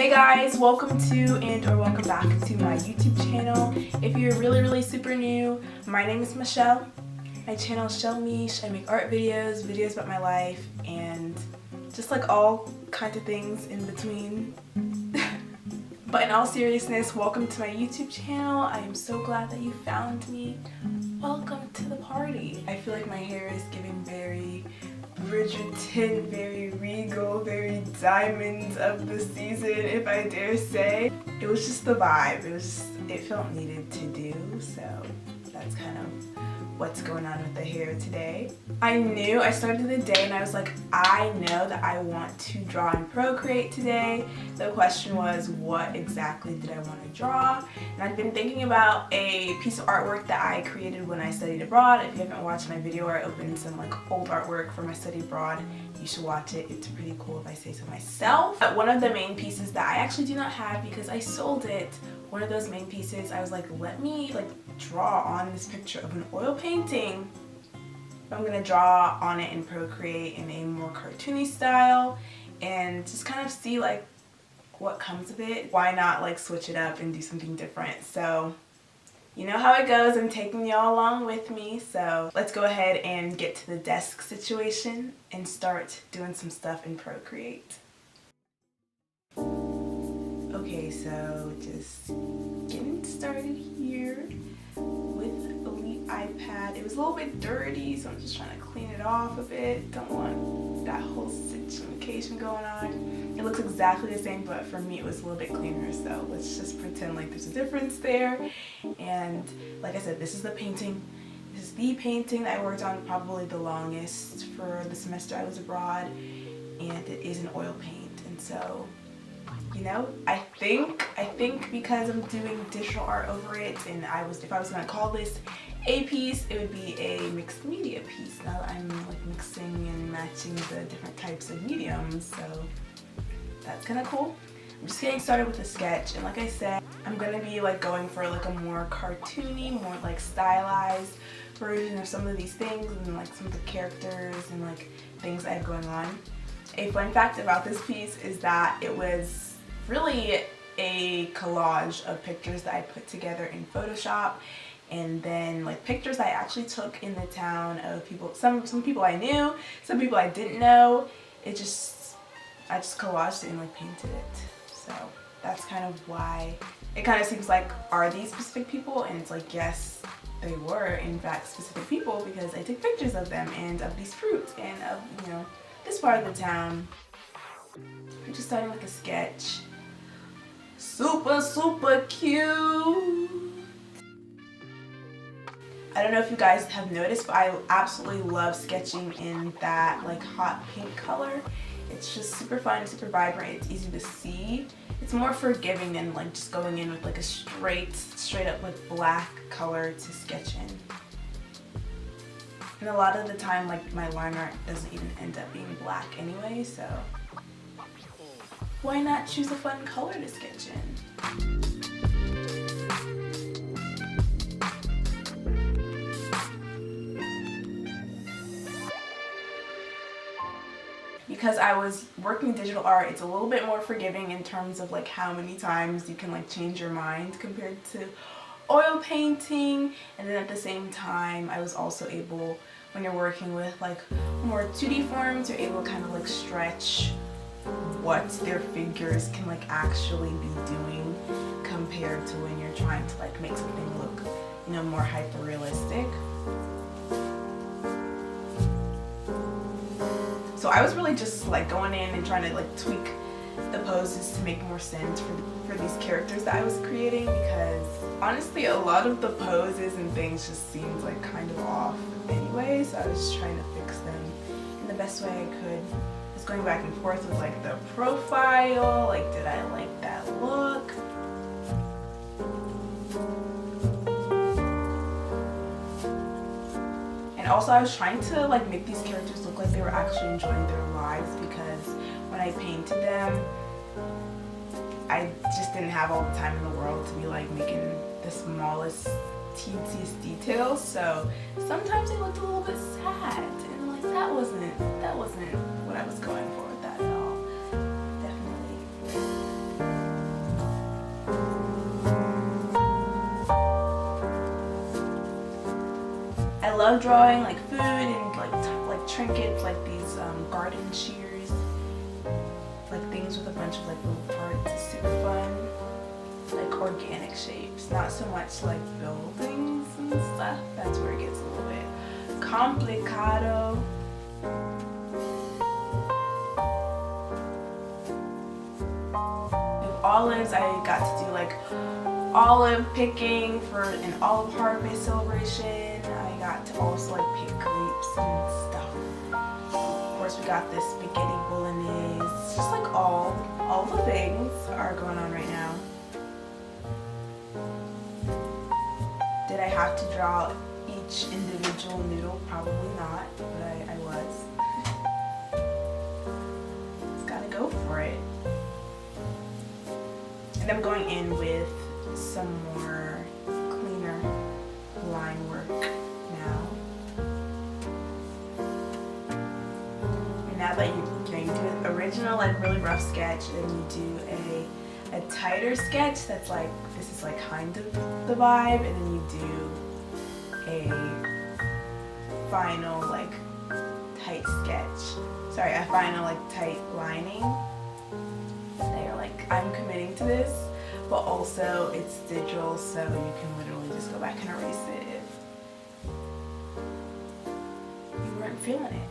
Hey guys, welcome to or welcome back to my YouTube channel. If you're really super new, my name is Michelle. My channel is ChelleMishe. I make art videos about my life, and just like all kinds of things in between. But in all seriousness, welcome to my YouTube channel. I am so glad that you found me. Welcome to the party. I feel like my hair is giving very Bridgerton, very regal, very diamonds of the season, if I dare say. It was just the vibe. It felt needed to do, so that's kind of what's going on with the hair today. I started the day and I was like, I know that I want to draw and procreate today. The question was, what exactly did I want to draw? And I've been thinking about a piece of artwork that I created when I studied abroad. If you haven't watched my video where I opened some like old artwork from my study abroad, you should watch it. It's pretty cool if I say so myself. But one of the main pieces that I actually do not have because I sold it, one of those main pieces, I was like, let me draw on this picture of an oil painting. I'm gonna draw on it and procreate in a more cartoony style and just kind of see what comes of it. Why not switch it up and do something different? So you know how it goes. I'm taking y'all along with me, so let's go ahead and get to the desk situation and start doing some stuff in Procreate. Okay, so just getting started here with Elite iPad. It was a little bit dirty, so I'm just trying to clean it off a bit. Don't want that whole situation going on. It looks exactly the same, but for me it was a little bit cleaner, so let's just pretend like there's a difference there. And like I said, this is the painting. This is the painting that I worked on probably the longest for the semester I was abroad, and it is an oil paint. And so, you know, I think because I'm doing digital art over it, and if I was gonna call this a piece, it would be a mixed media piece. Now that I'm mixing and matching the different types of mediums, so that's kind of cool. I'm just getting started with a sketch, and like I said, I'm gonna be going for a more cartoony, more stylized version of some of these things, and some of the characters and things I have going on. A fun fact about this piece is that it was really a collage of pictures that I put together in Photoshop, and then pictures I actually took in the town of people, some people I knew, some people I didn't know. I just collaged it and painted it. So that's kind of why it kind of seems like, are these specific people? And it's yes, they were in fact specific people, because I took pictures of them and of these fruits and of, this part of the town. I'm just starting with a sketch. Super cute. I don't know if you guys have noticed, but I absolutely love sketching in that hot pink color. It's just super fun, super vibrant, it's easy to see. It's more forgiving than just going in with a straight up black color to sketch in. And a lot of the time my line art doesn't even end up being black anyway, so why not choose a fun color to sketch in? Because I was working digital art, it's a little bit more forgiving in terms of how many times you can change your mind compared to oil painting. And then at the same time, I was also able, when you're working with more 2D forms, you're able to kind of stretch what their figures can actually be doing compared to when you're trying to make something look, more hyper realistic. So I was really just going in and trying to tweak the poses to make more sense for these characters that I was creating, because honestly a lot of the poses and things just seemed kind of off anyway, so I was just trying to fix them in the best way I could. Just going back and forth with the profile, did I like that look? And also I was trying to make these characters look like they were actually enjoying their lives, because when I painted them, I just didn't have all the time in the world to be making the smallest teeniest details, so sometimes they looked a little bit sad, and that wasn't what I was going for with that at all. Definitely. love drawing like food and like trinkets, like these garden shears, like things with a bunch of like little parts. It's super fun. Like organic shapes, not so much like buildings and stuff. That's where it gets a little bit complicado. With olives, I got to do like olive picking for an olive harvest celebration. I got to also like pick grapes and stuff. Of course, we got this spaghetti bolognese. Just like all the things are going on right now. Did I have to draw each individual noodle? Probably not, but I was. Just gotta go for it. And I'm going in with some more cleaner line work now. And now that you do an original, like really rough sketch, and then you do a tighter sketch that's like, this is like kind of the vibe, and then you do a final like tight sketch. Sorry, a final like tight lining. They're like, I'm committing to this, but also it's digital, so you can literally just go back and erase it if you weren't feeling it.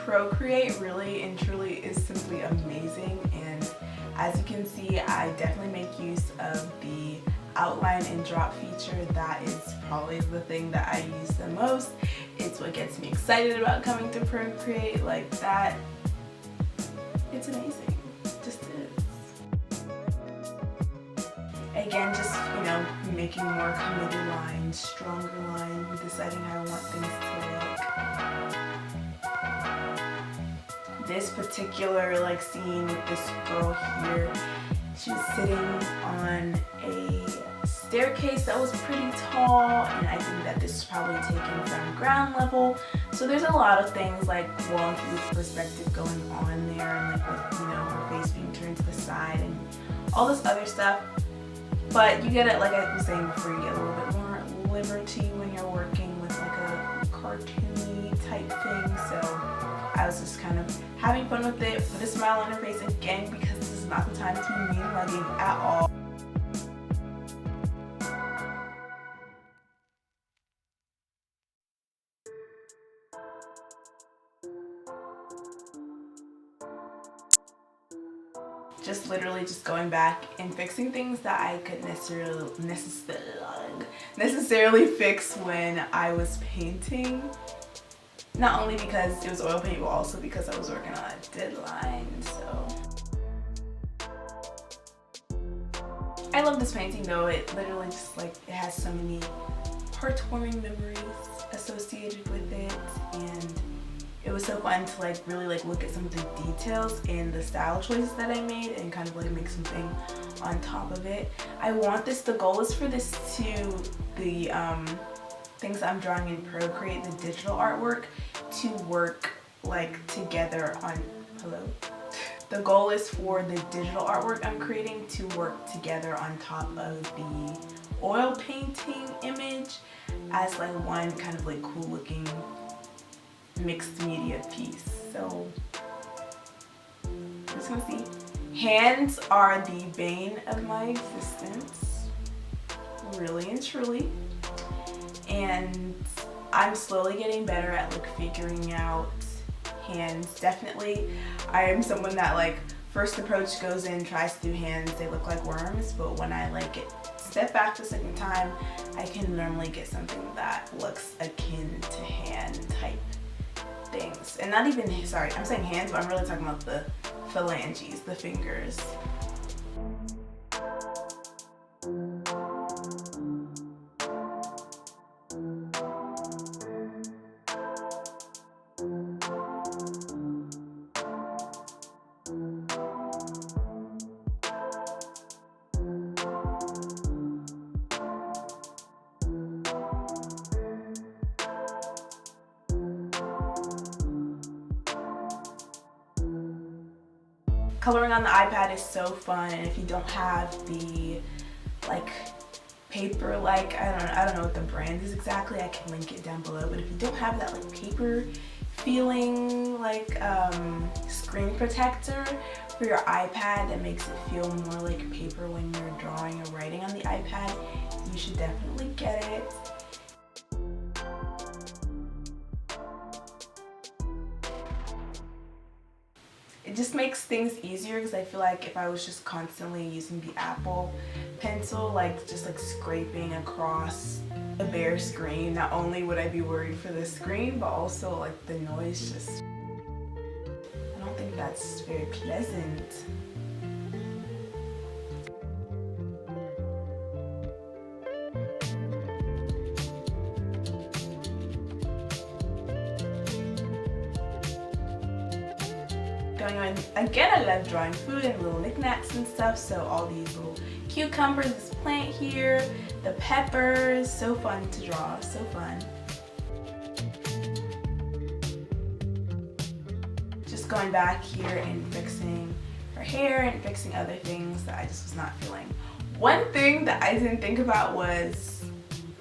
Procreate really and truly is simply amazing, and as you can see, I definitely make use of the outline and drop feature. That is probably the thing that I use the most. It's what gets me excited about coming to Procreate. Like that, it's amazing. It just is. Again, just, you know, making more committed lines, stronger lines, deciding how I want things to look. This particular like scene with this girl here, she was sitting on a staircase that was pretty tall, and I think that this is probably taken from ground level. So there's a lot of things like wonky with perspective going on there, and like with, you know, her face being turned to the side and all this other stuff. But you get it, like I was saying before, you get a little bit more liberty when you're working with like a cartoony type thing. So I was just kind of having fun with it, with a smile on her face again, because this is not the time to be mean mugging at all. Just literally just going back and fixing things that I couldn't necessarily fix when I was painting. Not only because it was oil paint, but also because I was working on a deadline, so. I love this painting though. It literally just like, it has so many heartwarming memories associated with it, and it was so fun to like really like look at some of the details and the style choices that I made and kind of like make something on top of it. I want this, the goal is for this to, the things I'm drawing in Procreate, the digital artwork, to work like together on, The goal is for the digital artwork I'm creating to work together on top of the oil painting image as like one kind of like cool looking mixed media piece. So I'm just gonna see. Hands are the bane of my existence, really and truly. And I'm slowly getting better at like figuring out hands. Definitely, I am someone that like first approach goes in, tries to do hands, they look like worms, but when I like step back the second time, I can normally get something that looks akin to hand type things. And not even, sorry, I'm saying hands, but I'm really talking about the phalanges, the fingers. Coloring on the iPad is so fun, and if you don't have the like paper, like I don't know what the brand is exactly, I can link it down below, but if you don't have that like paper feeling like screen protector for your iPad that makes it feel more like paper when you're drawing or writing on the iPad, you should definitely get it. It just makes things easier because I feel like if I was just constantly using the Apple Pencil, like just like scraping across a bare screen, not only would I be worried for the screen, but also like the noise just, I don't think that's very pleasant. Going on, again, I love drawing food and little knickknacks and stuff, so all these little cucumbers, this plant here, the peppers, so fun to draw, so fun. Just going back here and fixing her hair and fixing other things that I just was not feeling. One thing that I didn't think about was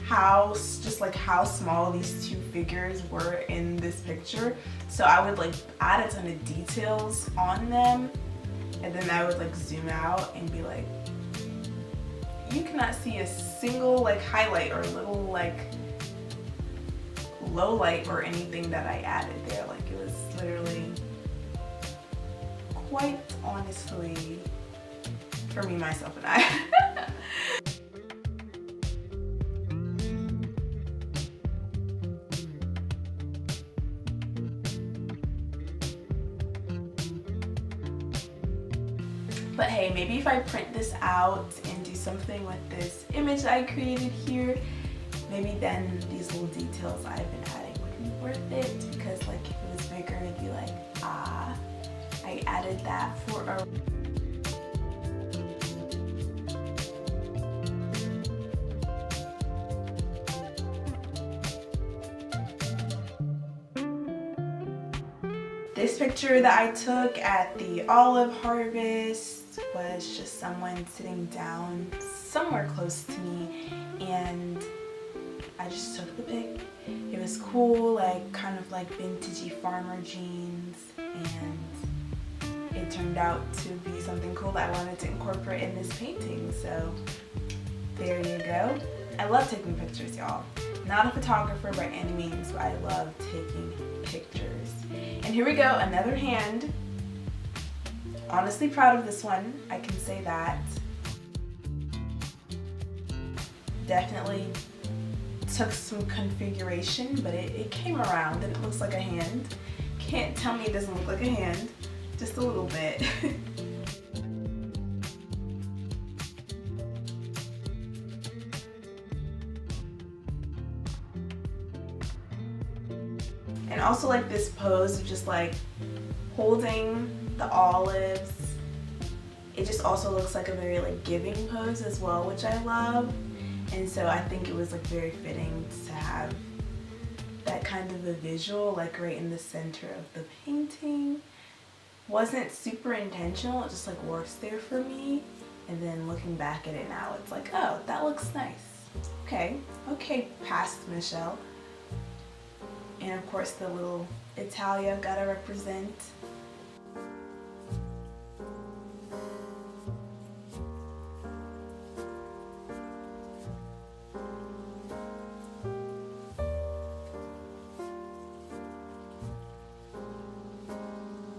how small these two figures were in this picture. So I would like add a ton of details on them, and then I would like zoom out and be like, you cannot see a single like highlight or little like low light or anything that I added there. Like it was literally quite honestly for me, myself, and I. But hey, maybe if I print this out and do something with this image I created here, maybe then these little details I've been adding would be worth it, because like if it was bigger, it'd be like, ah, I added that for a... This picture that I took at the olive harvest was just someone sitting down somewhere close to me, and I just took the pic. It was cool, like kind of like vintagey farmer jeans, and it turned out to be something cool that I wanted to incorporate in this painting, so there you go. I love taking pictures, y'all. Not a photographer by any means, but I love taking pictures. And here we go, another hand. Honestly proud of this one, I can say that. Definitely took some configuration, but it came around and it looks like a hand. Can't tell me it doesn't look like a hand, just a little bit. And also like this pose of just like holding the olives. It just also looks like a very like giving pose as well, which I love. And so I think it was like very fitting to have that kind of a visual like right in the center of the painting. Wasn't super intentional, it just like works there for me. And then looking back at it now, it's like, oh, that looks nice. Okay, past Michelle. And of course the little Italia gotta represent.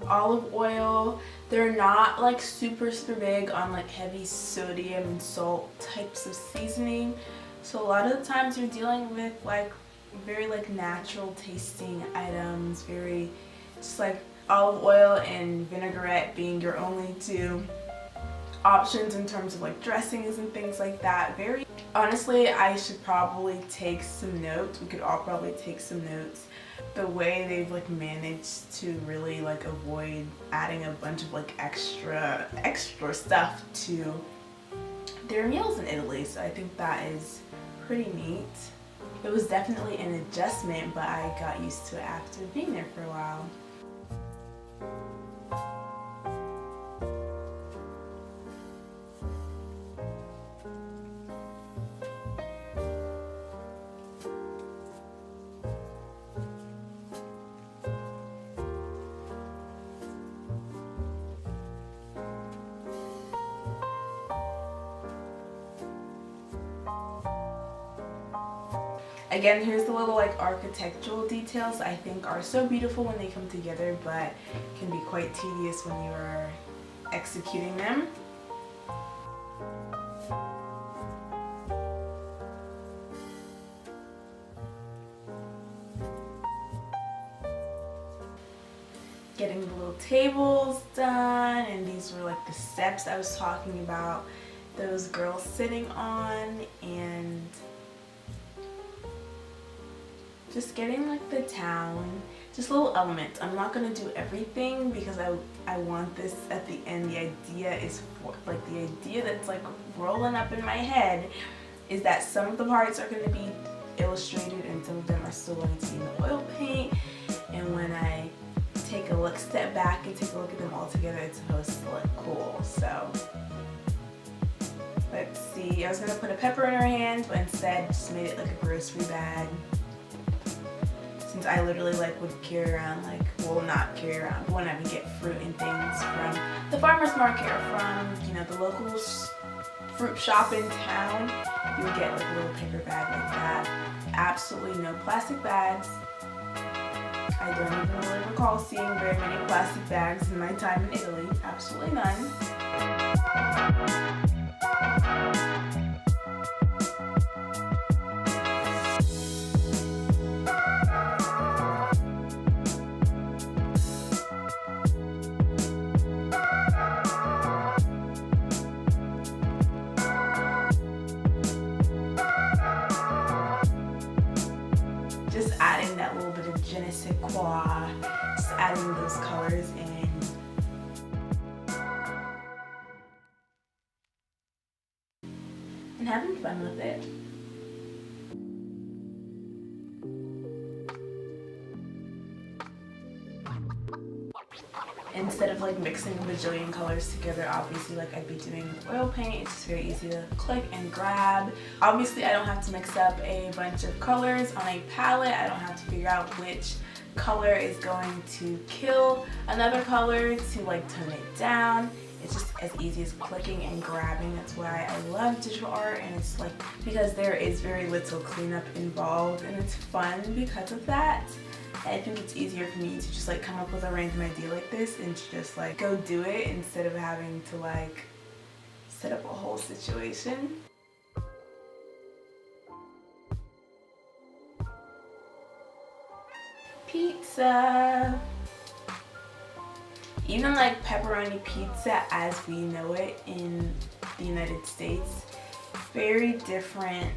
Olive oil, they're not like super big on like heavy sodium and salt types of seasoning. So a lot of the times you're dealing with like very like natural tasting items, very just like olive oil and vinaigrette being your only two options in terms of like dressings and things like that. Very honestly, I should probably take some notes. We could all probably take some notes. The way they've like managed to really like avoid adding a bunch of like extra stuff to their meals in Italy. So I think that is pretty neat. It was definitely an adjustment, but I got used to it after being there for a while. Again, here's the little like architectural details I think are so beautiful when they come together, but can be quite tedious when you are executing them. Getting the little tables done, and these were like the steps I was talking about, those girls sitting on, and just getting like the town, just little elements. I'm not gonna do everything because I want this at the end. The idea is for, like, the idea that's like rolling up in my head is that some of the parts are gonna be illustrated and some of them are still going to be in the oil paint. And when I take a step back and take a look at them all together, it's supposed to look cool. So let's see. I was gonna put a pepper in her hand, but instead just made it like a grocery bag. Since I literally like would carry around, like, well, not carry around, but when I would get fruit and things from the farmer's market or from, you know, the local fruit shop in town, you would get like a little paper bag like that. Absolutely no plastic bags. I don't even really recall seeing very many plastic bags in my time in Italy. Absolutely none. Just adding that little bit of je ne sais quoi, just adding those colors in. And having fun with it. Instead of like mixing a bajillion colors together, obviously like I'd be doing with oil paint, it's just very easy to click and grab. Obviously I don't have to mix up a bunch of colors on a palette. I don't have to figure out which color is going to kill another color to like tone it down. It's just as easy as clicking and grabbing. That's why I love digital art, and it's like because there is very little cleanup involved and it's fun because of that. I think it's easier for me to just like come up with a random idea like this and to just like go do it instead of having to like set up a whole situation. Pizza. Even like pepperoni pizza as we know it in the United States, very different.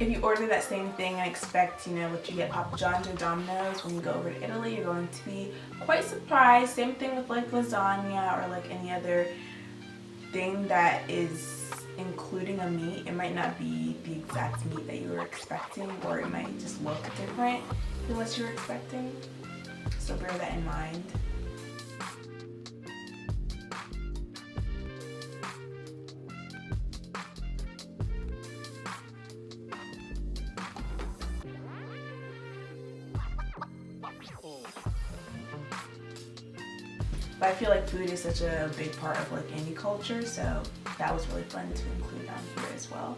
If you order that same thing and expect, you know, what you get Papa John's or Domino's, when you go over to Italy, you're going to be quite surprised. Same thing with like lasagna or like any other thing that is including a meat. It might not be the exact meat that you were expecting, or it might just look different than what you were expecting. So bear that in mind. But I feel like food is such a big part of like any culture, so that was really fun to include on here as well.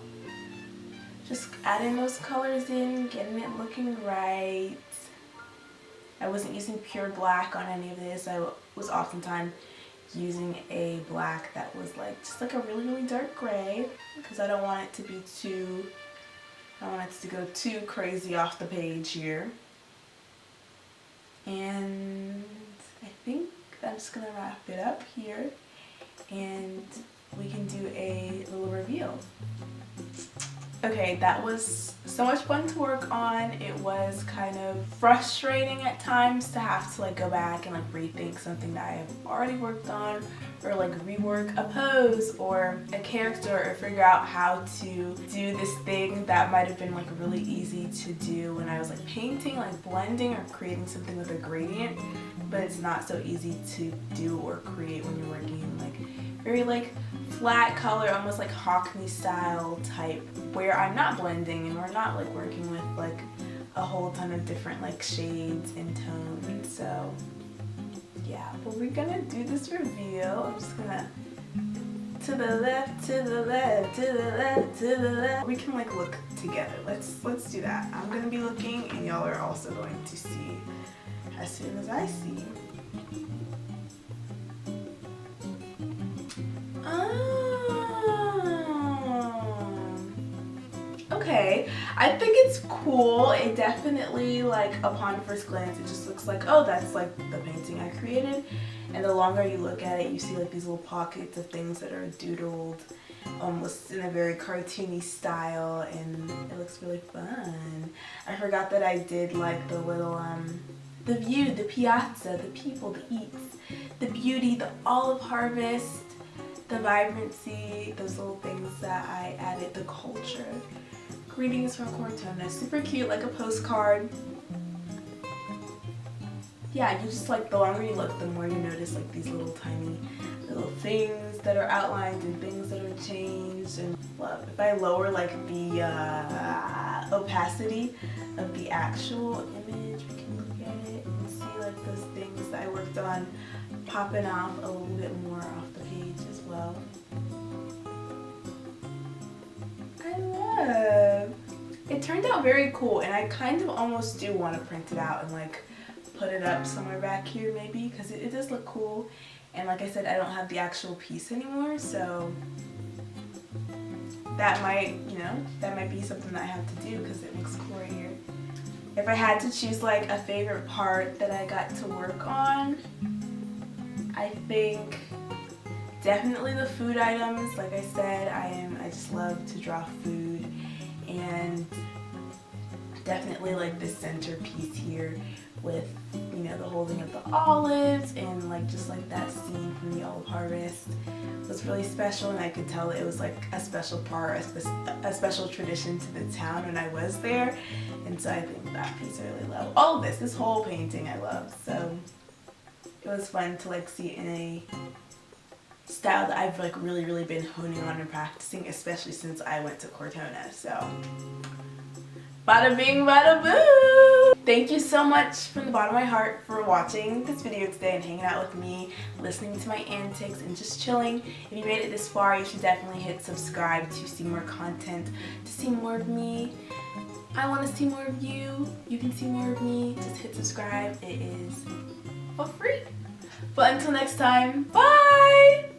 Just adding those colors in, getting it looking right. I wasn't using pure black on any of this. I was oftentimes using a black that was like just like a really, really dark gray, because I don't want it to be too, I don't want it to go too crazy off the page here. And I think I'm just gonna wrap it up here and we can do a little reveal. Okay, that was so much fun to work on. It was kind of frustrating at times to have to like go back and like rethink something that I have already worked on, or like rework a pose or a character, or figure out how to do this thing that might have been like really easy to do when I was like painting, like blending or creating something with a gradient, but it's not so easy to do or create when you're working in like very like flat color, almost like Hockney style type, where I'm not blending and we're not like working with like a whole ton of different like shades and tones. So yeah, but we're gonna do this reveal. I'm just gonna to the left, to the left, to the left, to the left. We can like look together. Let's do that. I'm gonna be looking and y'all are also going to see as soon as I see. Okay, I think it's cool. It definitely, like, upon first glance, it just looks like, oh, that's like the painting I created. And the longer you look at it, you see like these little pockets of things that are doodled almost in a very cartoony style, and it looks really fun. I forgot that I did like the little, the view, the piazza, the people, the eats, the beauty, the olive harvest, the vibrancy, those little things that I added, the culture. Greetings from Cortona. Super cute, like a postcard. Yeah, you just like, the longer you look, the more you notice like these little tiny little things that are outlined and things that are changed. And love. If I lower like the opacity of the actual image, we can look at it and see like those things that I worked on popping off a little bit more off the page as well. I love. It turned out very cool, and I kind of almost do want to print it out and like put it up somewhere back here maybe, because it does look cool. And like I said, I don't have the actual piece anymore, so that might, you know, that might be something that I have to do because it looks cool right here. If I had to choose like a favorite part that I got to work on, I think definitely the food items. Like I said, I just love to draw food, and definitely like this centerpiece here with, you know, the holding of the olives and like just like that scene from the olive harvest was really special, and I could tell it was like a special part, a special tradition to the town when I was there. And so I think that piece I really love. All of this whole painting I love. So it was fun to like see it in a style that I've like really been honing on and practicing, especially since I went to Cortona. So bada bing, bada boo! Thank you so much from the bottom of my heart for watching this video today and hanging out with me, listening to my antics, and just chilling. If you made it this far, you should definitely hit subscribe to see more content, to see more of me. I want to see more of you. You can see more of me. Just hit subscribe. It is for free. But until next time, bye!